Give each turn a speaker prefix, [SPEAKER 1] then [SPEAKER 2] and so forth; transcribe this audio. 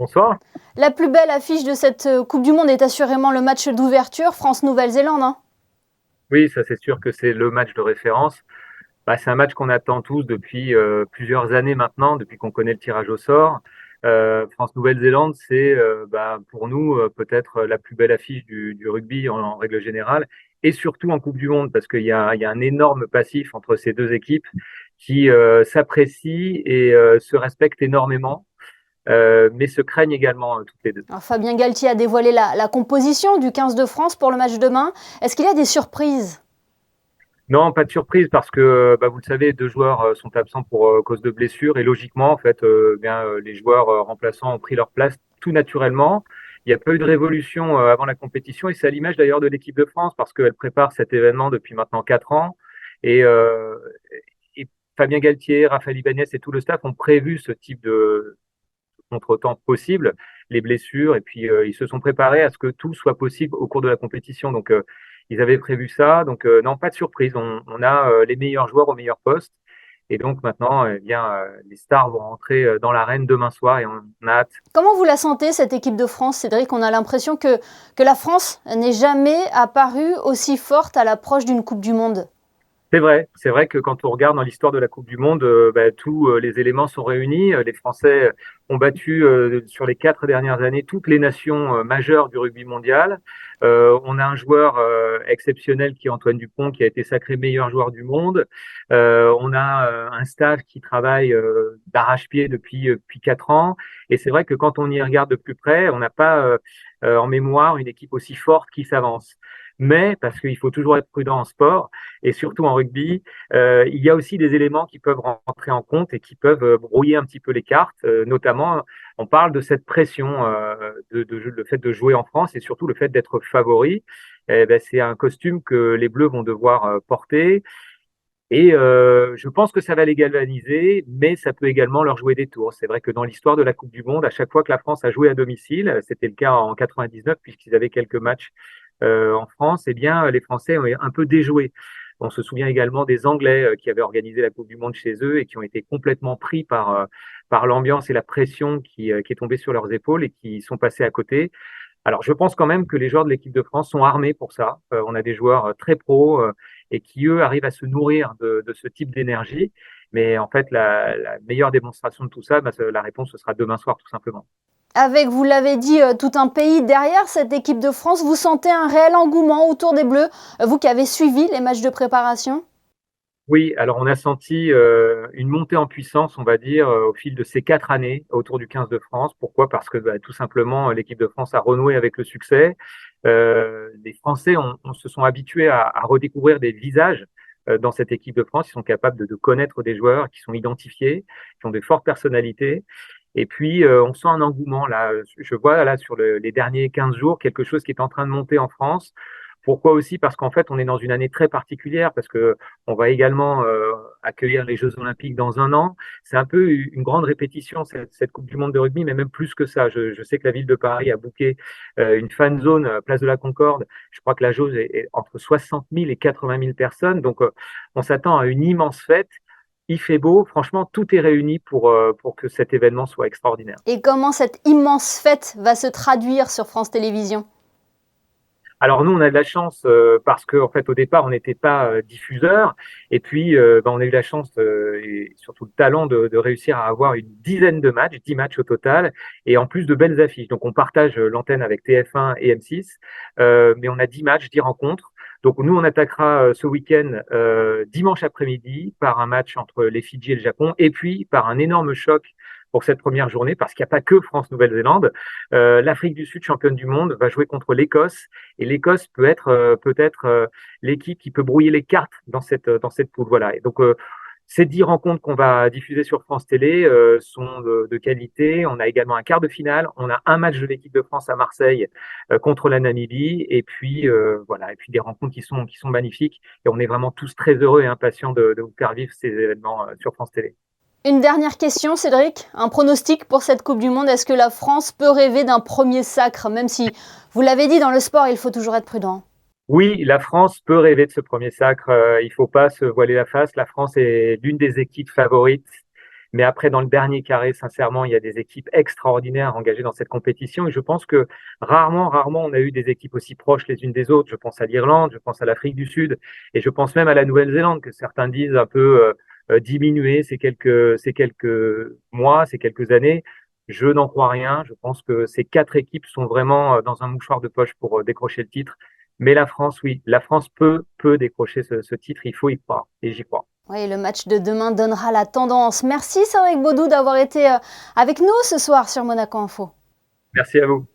[SPEAKER 1] Bonsoir.
[SPEAKER 2] La plus belle affiche de cette Coupe du Monde est assurément le match d'ouverture France-Nouvelle-Zélande, hein.
[SPEAKER 1] Oui, ça c'est sûr que c'est le match de référence. C'est un match qu'on attend tous depuis plusieurs années maintenant, depuis qu'on connaît le tirage au sort. France-Nouvelle-Zélande, c'est pour nous peut-être la plus belle affiche du rugby en règle générale, et surtout en Coupe du Monde, parce qu'il y a un énorme passif entre ces deux équipes qui s'apprécient et se respectent énormément, mais se craignent également toutes les deux.
[SPEAKER 2] Alors, Fabien Galtier a dévoilé la composition du 15 de France pour le match demain. Est-ce qu'il y a des surprises?
[SPEAKER 1] Non, pas de surprise parce que vous le savez, deux joueurs sont absents pour cause de blessure et logiquement, en fait, les joueurs remplaçants ont pris leur place tout naturellement. Il n'y a pas eu de révolution avant la compétition et c'est à l'image d'ailleurs de l'équipe de France parce qu'elle prépare cet événement depuis maintenant 4 ans et, euh, et Fabien Galtier, Raphaël Ibanez et tout le staff ont prévu ce type de contretemps possible, les blessures et puis ils se sont préparés à ce que tout soit possible au cours de la compétition. Donc ils avaient prévu ça, donc non, pas de surprise. On a les meilleurs joueurs au meilleur poste. Et donc maintenant, les stars vont rentrer dans l'arène demain soir et on a hâte.
[SPEAKER 2] Comment vous la sentez, cette équipe de France, Cédric? On a l'impression que la France n'est jamais apparue aussi forte à l'approche d'une Coupe du Monde.
[SPEAKER 1] C'est vrai que quand on regarde dans l'histoire de la Coupe du Monde, tous les éléments sont réunis. Les Français ont battu sur les 4 dernières années toutes les nations majeures du rugby mondial. On a un joueur exceptionnel qui est Antoine Dupont, qui a été sacré meilleur joueur du monde. On a un staff qui travaille d'arrache-pied depuis 4 ans. Et c'est vrai que quand on y regarde de plus près, on n'a pas en mémoire une équipe aussi forte qui s'avance. Mais parce qu'il faut toujours être prudent en sport et surtout en rugby, il y a aussi des éléments qui peuvent rentrer en compte et qui peuvent brouiller un petit peu les cartes. Notamment, on parle de cette pression, le fait de jouer en France et surtout le fait d'être favori. C'est un costume que les Bleus vont devoir porter. Et je pense que ça va les galvaniser, mais ça peut également leur jouer des tours. C'est vrai que dans l'histoire de la Coupe du Monde, à chaque fois que la France a joué à domicile, c'était le cas en 99 puisqu'ils avaient quelques matchs en France, eh bien les Français ont un peu déjoué. On se souvient également des Anglais qui avaient organisé la Coupe du Monde chez eux et qui ont été complètement pris par l'ambiance et la pression qui est tombée sur leurs épaules et qui sont passés à côté. Alors, je pense quand même que les joueurs de l'équipe de France sont armés pour ça. On a des joueurs très pros et qui, eux, arrivent à se nourrir de ce type d'énergie. Mais en fait, la meilleure démonstration de tout ça, la réponse, ce sera demain soir, tout simplement.
[SPEAKER 2] Avec, vous l'avez dit, tout un pays derrière cette équipe de France, vous sentez un réel engouement autour des Bleus, vous qui avez suivi les matchs de préparation?
[SPEAKER 1] Oui, alors on a senti une montée en puissance, on va dire, au fil de ces 4 années autour du 15 de France. Pourquoi? Parce que tout simplement, l'équipe de France a renoué avec le succès. Les Français se sont habitués à redécouvrir des visages dans cette équipe de France. Ils sont capables de connaître des joueurs qui sont identifiés, qui ont de fortes personnalités. Et puis, on sent un engouement là. Je vois là sur les derniers 15 jours quelque chose qui est en train de monter en France. Pourquoi aussi? Parce qu'en fait, on est dans une année très particulière, parce que on va également accueillir les Jeux Olympiques dans un an. C'est un peu une grande répétition, cette Coupe du Monde de rugby, mais même plus que ça. Je sais que la ville de Paris a booké une fan zone place de la Concorde. Je crois que la jauge est entre 60 000 et 80 000 personnes. Donc, on s'attend à une immense fête. Il fait beau. Franchement, tout est réuni pour que cet événement soit extraordinaire.
[SPEAKER 2] Et comment cette immense fête va se traduire sur France Télévisions?
[SPEAKER 1] Alors nous, on a de la chance parce que en fait, au départ, on n'était pas diffuseur. Et puis, on a eu la chance et surtout le talent de réussir à avoir une dizaine de matchs, 10 matchs au total, et en plus de belles affiches. Donc, on partage l'antenne avec TF1 et M6, mais on a 10 matchs, 10 rencontres. Donc, nous, on attaquera ce week-end dimanche après-midi par un match entre les Fidji et le Japon, et puis par un énorme choc pour cette première journée, parce qu'il n'y a pas que France-Nouvelle-Zélande. L'Afrique du Sud, championne du monde, va jouer contre l'Écosse. Et l'Écosse peut être peut-être l'équipe qui peut brouiller les cartes dans cette poule. Voilà. Et donc, ces 10 rencontres qu'on va diffuser sur France Télé sont de qualité. On a également un quart de finale. On a un match de l'équipe de France à Marseille contre la Namibie. Et puis, voilà. Et puis des rencontres qui sont magnifiques. Et on est vraiment tous très heureux et impatients de vous faire vivre ces événements sur France Télé.
[SPEAKER 2] Une dernière question, Cédric. Un pronostic pour cette Coupe du Monde. Est-ce que la France peut rêver d'un premier sacre, même si, vous l'avez dit, dans le sport, il faut toujours être prudent?
[SPEAKER 1] Oui, la France peut rêver de ce premier sacre. Il ne faut pas se voiler la face. La France est l'une des équipes favorites. Mais après, dans le dernier carré, sincèrement, il y a des équipes extraordinaires engagées dans cette compétition. Et je pense que rarement, on a eu des équipes aussi proches les unes des autres. Je pense à l'Irlande, je pense à l'Afrique du Sud, et je pense même à la Nouvelle-Zélande, que certains disent un peu diminuer ces quelques mois, ces quelques années. Je n'en crois rien. Je pense que ces quatre équipes sont vraiment dans un mouchoir de poche pour décrocher le titre. Mais la France, oui, la France peut décrocher ce titre. Il faut y croire, et j'y crois.
[SPEAKER 2] Oui, le match de demain donnera la tendance. Merci Cédric Baudou d'avoir été avec nous ce soir sur Monaco Info.
[SPEAKER 1] Merci à vous.